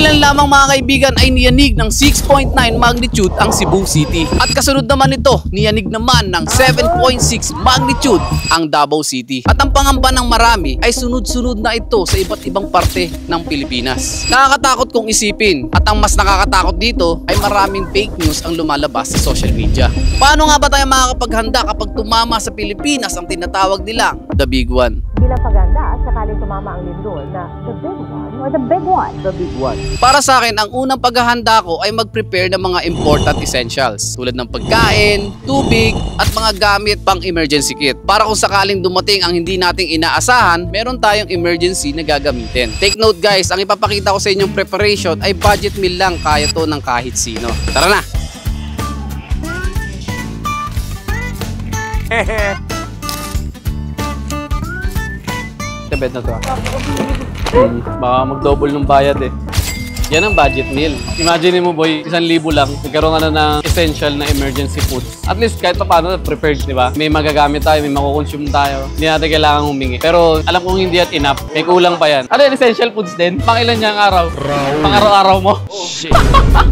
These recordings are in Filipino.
Kailan lamang mga kaibigan ay niyanig ng 6.9 magnitude ang Cebu City. At kasunod naman nito, niyanig naman ng 7.6 magnitude ang Davao City. At ang pangamba ng marami ay sunod-sunod na ito sa iba't ibang parte ng Pilipinas. Nakakatakot kung isipin. At ang mas nakakatakot dito ay maraming fake news ang lumalabas sa social media. Paano nga ba tayo makakapaghanda kapag tumama sa Pilipinas ang tinatawag nilang The Big One? Bilang paghanda, sakaling tumama ang lindol na the big one or the big one. The big one. Para sa akin, ang unang paghahanda ko ay mag-prepare ng mga important essentials tulad ng pagkain, tubig, at mga gamit pang emergency kit. Para kung sakaling dumating ang hindi nating inaasahan, meron tayong emergency na gagamitin. Take note guys, ang ipapakita ko sa inyong preparation ay budget meal lang, kaya to ng kahit sino. Tara na! Bed na to. Baka mag-double ng bayad eh. Yan ang budget meal. Imagine mo boy, 1,000 lang, nagkaroon ka na ng essential na emergency foods. At least kahit pa paano prepared, di ba? May magagamit tayo, may makukonsume tayo. Hindi natin kailangan humingi. Pero alam kong hindi at enough. May kulang pa yan. Ano yan? Essential foods din? Pang ilan niya ang araw? Pang araw-araw mo? Oh shit.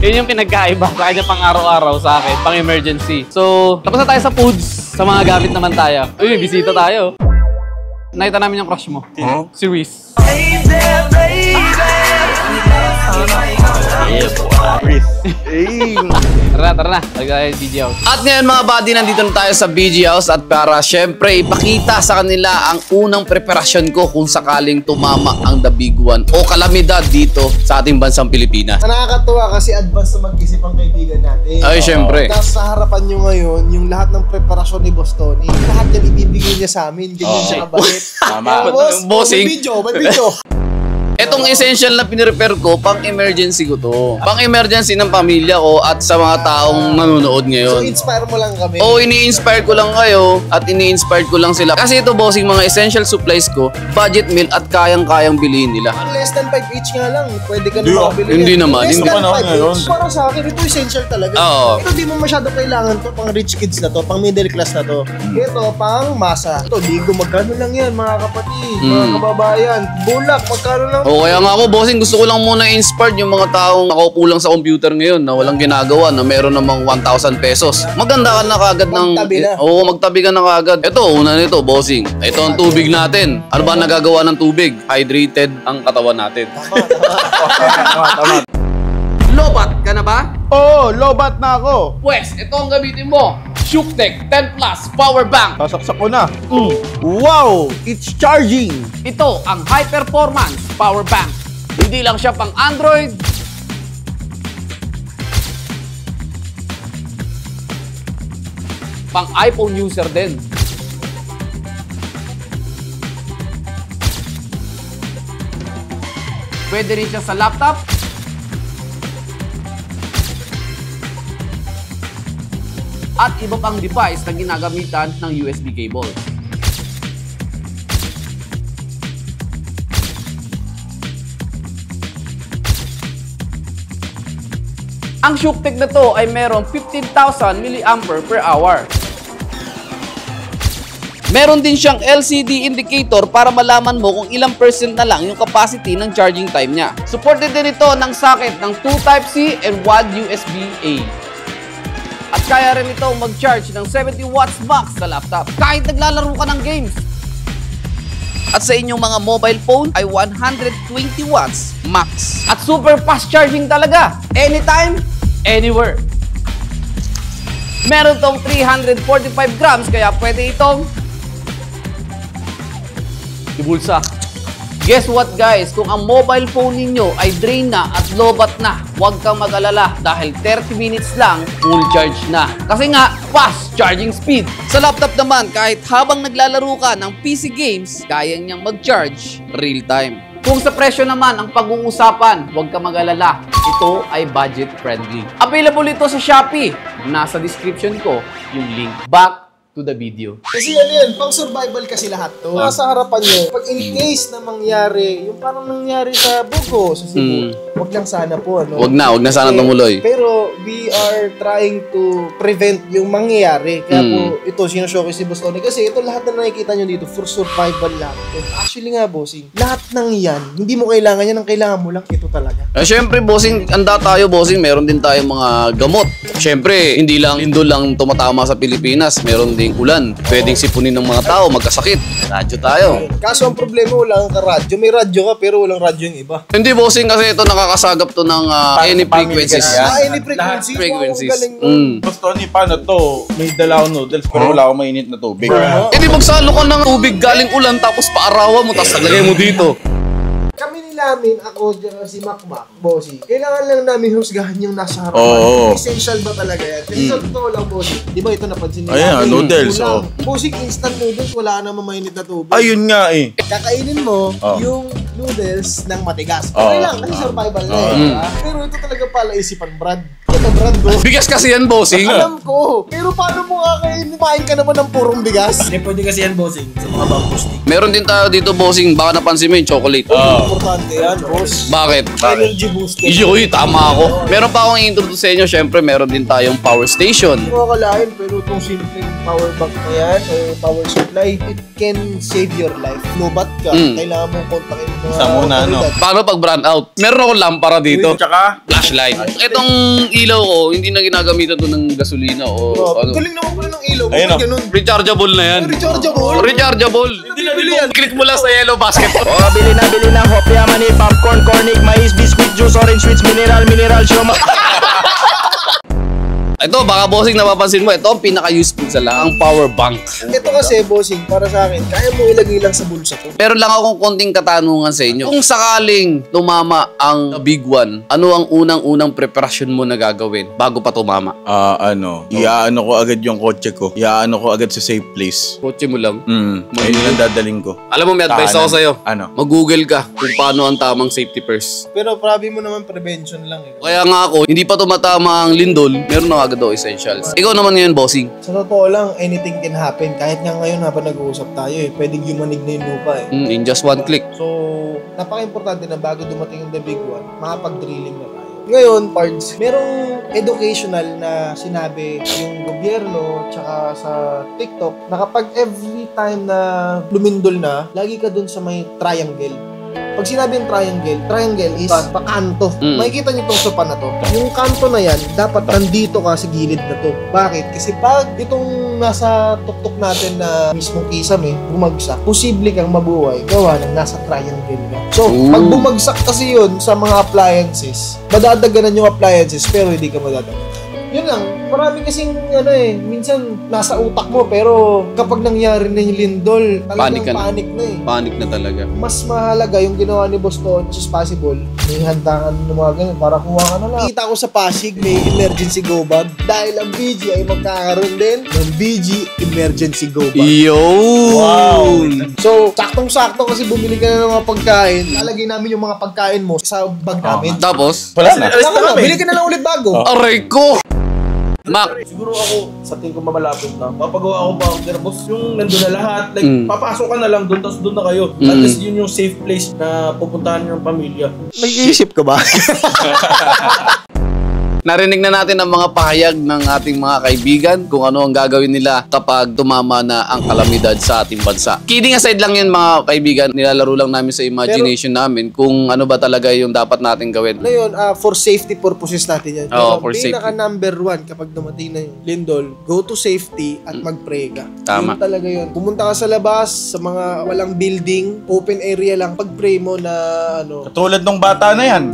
Yun yung pinagkaiba. Sa kanya pang araw-araw, sa akin, pang emergency. So, tapos na tayo sa foods. Sa mga gamit naman tayo. Uy, bisita tayo. Nakita namin yung crush mo. Huh? Si Reese. Tara na. Tagay BG House. At ngayon mga buddy, nandito na tayo sa BG House at para syempre ipakita sa kanila ang unang preparasyon ko kung sakaling tumama ang The Big One o kalamidad dito sa ating bansang Pilipinas. Nakakatuwa kasi advance na mag-isip ang kaibigan natin. Ay, syempre. Tapos sa harapan nyo ngayon, yung lahat ng preparasyon ni Boss Tony, lahat yan ibibigay niya sa amin. Ganyan siya kabait. Tama. Bossing. May video. Etong essential na pinirepare ko, pang-emergency ko to. Pang-emergency ng pamilya ko at sa mga taong nanonood ngayon. So, inspire mo lang kami. Oo, ini-inspire ko lang kayo at ini-inspire ko lang sila. Kasi ito, bossing, mga essential supplies ko, budget meal at kayang-kayang bilhin nila. Less than 5 each nga lang. Pwede ka na makabili. Hindi naman. Less Hindi than 5 each. Para sa akin, ito essential talaga. Oo. Ito, di mo masyado kailangan to. Pang rich kids na to. Pang middle class na to. Ito, pang masa. Ito, digo, magkano lang yan, mga kapatid, mga kababayan. Bulak, magkano lang. O kaya nga ako, bossing, gusto ko lang muna i-inspire yung mga taong nakaupo lang sa computer ngayon na walang ginagawa, na meron namang 1,000 pesos. Maganda ka na kagad ng... Magtabi na. Oo, magtabi ka na kagad. Ito, una nito, bossing. Ito ang tubig natin. Ano ba nagagawa ng tubig? Hydrated ang katawan natin. Tama. Lobat ka na ba? Oo, lobat na ako. Pwes, ito ang gamitin mo. ShookTech 10 Plus Power Bank. Sasaksak ko na. Wow! It's charging! Ito ang high performance power bank. Hindi lang siya pang Android, pang iPhone user din. Pwede rin siya sa laptop. At iba pang device na ginagamitan ng USB cable. Ang ShookTech na to ay merong 15,000 mAh. Meron din siyang LCD indicator para malaman mo kung ilang % na lang yung capacity ng charging time niya. Supported din ito ng socket ng 2 Type-C and 1 USB-A. At kaya rin ito mag-charge ng 70 watts max sa laptop kahit naglalaro ka ng games. At sa inyong mga mobile phone ay 120 watts max. At super fast charging talaga. Anytime, anywhere. Meron tong 345 grams kaya pwede itong ibulsa. Guess what guys? Kung ang mobile phone ninyo ay drain na at lobat na, huwag kang mag-alala dahil 30 minutes lang, full charge na. Kasi nga, fast charging speed. Sa laptop naman, kahit habang naglalaro ka ng PC games, kaya niyang mag-charge real time. Kung sa presyo naman ang pag-uusapan, huwag kang mag-alala. Ito ay budget friendly. Available ito sa Shopee. Nasa description ko yung link. Back to the video. Kasi ano yan, pang survival kasi lahat to. Nasa harapan nyo, pag in case na mangyari, yung parang nangyari sa Bugo, sa Cebu, wag lang sana po, ano? Wag na sana tumuloy. Pero we are trying to prevent yung mangyayari. Kaya po, ito, sinashowcase si Boss Tony. Kasi ito, lahat na nakikita nyo dito, for survival lang. Actually nga, bossing, lahat ng yan, hindi mo kailangan yan, ang kailangan mo lang, ito talaga. Syempre, bossing, anda tayo, bossing. Meron din tayong mga gamot. Syempre, hindi lang lindol lang tumatama sa Pilipinas. Meron ding ulan. Pwedeng sipunin ng mga tao, magkasakit. Radyo tayo. Kaso ang problema, wala kang karadyo. May radyo ka, pero walang radyo yung iba. Hindi, bossing, kasi ito nakakasagap to ng any frequencies. Any frequencies. Frequencies. Wow, ang galing. Boss Tony, paano to? May dala akong noodles pero wala akong mainit na tubig. Hindi magsalo ka ng tubig galing ulan tapos paarawan mo tapos naglagay mo dito. Kami ni Lamin, ako, si Makmak, bossy, kailangan lang namin husgahan yung nasa harapan. Oo. Essential ba talaga yan? Kasi sa totoo lang, bossy. Di ba ito napansin nila? Ayan, noodles, Kulang. oh. Bossy, instant noodles, wala ka naman mainit na tubig. Ayun nga eh. Kakainin mo yung noodles ng matigas. Okay lang, kasi survival na eh. diba? Pero ito talaga pala isipan, Brad. Ito, Brad, bro. Bigas kasi yan, bossing. Alam ko. Pero paano mo kakainin ka naman ng purong bigas? Hindi pwede kasi yan, bossing, sa mga bamboo stick. Meron din tayo dito, bossing. Baka napansin mo yung chocolate. Importante yan, boss. Bakit? Energy booster. Iyoy, tama ako. Meron pa akong i-introduce sa inyo. Syempre, meron din tayong power station. Hindi mo akalain, pero itong simpleng power bank na yan, o power supply, it can save your life. Lobat ka, kailangan mong kontakin mga Isa muna, no? otoridad. Paano pag brand out? Meron akong lampara dito. Tsaka, Flashlight. Itong ilaw ko, hindi na ginagamitan to ng gasolina o Oh, ano. galing naman pala ng ilaw. Ayun, Bakit oh. ganun? Rechargeable na yan. Rechargeable? Rechargeable. Hindi na bili yan. Click mo lang sa yellow basket. Oh, bili na hopya, mani, popcorn, cornic, mais, biscuit, juice, orange sweets, mineral, sioma. Ito, baka bossing napapansin mo, ito ang pinaka-useful sa lahat, ang power bank. Ito kasi, bossing, para sa akin, kaya mo ilagay lang sa bulsa to. Meron lang akong konting katanungan sa inyo. Kung sakaling tumama ang big one, ano ang unang-unang preparasyon mo na gagawin bago pa tumama? iaano ko agad yung kotse ko. Iaano ko agad sa safe place. Kotse mo lang. Ayun lang dadaling ko. Alam mo, may advice ako sa'yo. Ano? Mag-google ka kung paano ang tamang safety first. Pero prabi mo naman, prevention lang eh. Kaya nga ako, hindi pa tumatama ang lindol, meron na agad daw essentials. Ikaw naman ngayon, bossing. Sa totoo lang, anything can happen. Kahit nga ngayon habang nag-uusap tayo eh, pwedeng yumanig na yung lupa eh. In just one click. So, napaka-importante na bago dumating yung the big one, makapag-drilling na tayo. Ngayon, parts, merong educational na sinabi yung gobyerno tsaka sa TikTok na kapag every time na lumindol na, lagi ka dun sa may triangle. Pag sinabing triangle is pakanto. Makikita niyo itong sopa na to. Yung kanto na yan, dapat nandito ka sa gilid na to. Bakit? Kasi pag itong nasa tuktok natin na mismong kisame, bumagsak, posible kang mabuhay gawa ng nasa triangle ka. So, pag bumagsak kasi yun sa mga appliances, madadaganan yung appliances pero hindi ka madadaganan. Yun lang, marami kasing minsan nasa utak mo pero kapag nangyari na yung lindol, talagang panic na eh. Panic na talaga. Mas mahalaga yung ginawa ni Boss Tony as possible. May handaan ng mga ganyan para kuha ka na lang. Kita ko sa Pasig may emergency go bag dahil ang BG ay magkakaroon din ng BG emergency go bag. Yo! Wow! So, saktong-sakto kasi bumili ka na ng mga pagkain. Lalagay namin yung mga pagkain mo sa bag namin. Tapos, Wala na. Wala na, bili ka na lang ulit bago. aray ko! Mac, Siguro ako, sa tingin ko mamalapit na, mapagawa ako bunker, boss, yung nandun na lahat, like, papasok ka na lang doon, tapos doon na kayo. At least yun yung safe place na pupuntahan ng pamilya. Nag-iisip ka ba? narinig na natin ang mga pahayag ng ating mga kaibigan kung ano ang gagawin nila kapag tumama na ang kalamidad sa ating bansa. Kidding aside lang yan mga kaibigan, nilalaro lang namin sa imagination namin kung ano ba talaga yung dapat natin gawin. Ano yun, for safety purposes natin yan. Oo, Pero for safety. pinaka number one kapag dumating na yung lindol, go to safety at mag-pray ka. Tama. Yun talaga yun. Pumunta ka sa labas, sa mga walang building, open area lang, pag-pray mo na Katulad ng bata na yan.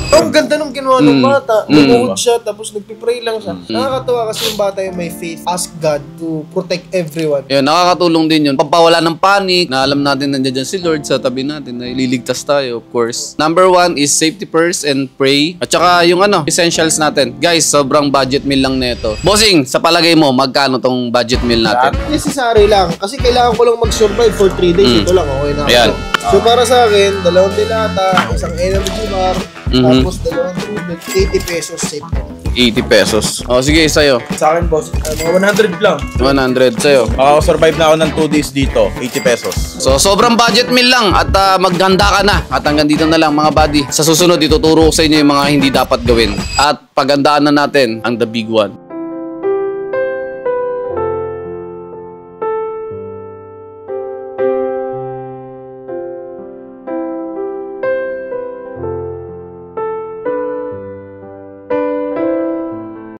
Ang ganda nung ginawa ng bata. Nanood siya, tapos nagpipray lang siya. Nakakatawa kasi yung bata yung may faith. Ask God to protect everyone. Yun, nakakatulong din yun. Pampawala ng panic, na alam natin nandiyan si Lord sa tabi natin, na ililigtas tayo, of course. Number one is safety first and pray. At saka yung essentials natin. Guys, sobrang budget meal lang nito. Bossing, sa palagay mo, magkano tong budget meal natin? Necessary lang. Kasi kailangan ko lang mag-survive for 3 days. Ito lang, okay na ako. Ayan. So para sa akin, 2 dilata, isang energy bar, tapos 2 tubig, 80 pesos safe. 80 pesos. O, sige, sa'yo. Sa akin, boss, mga 100 lang. 100 sa'yo. Makakasurvive na ako ng 2 days dito. 80 pesos. So, sobrang budget meal lang at maghanda ka na. At hanggang dito na lang mga buddy. Sa susunod, ituturo ko sa inyo yung mga hindi dapat gawin. At pagandaan na natin ang the big one.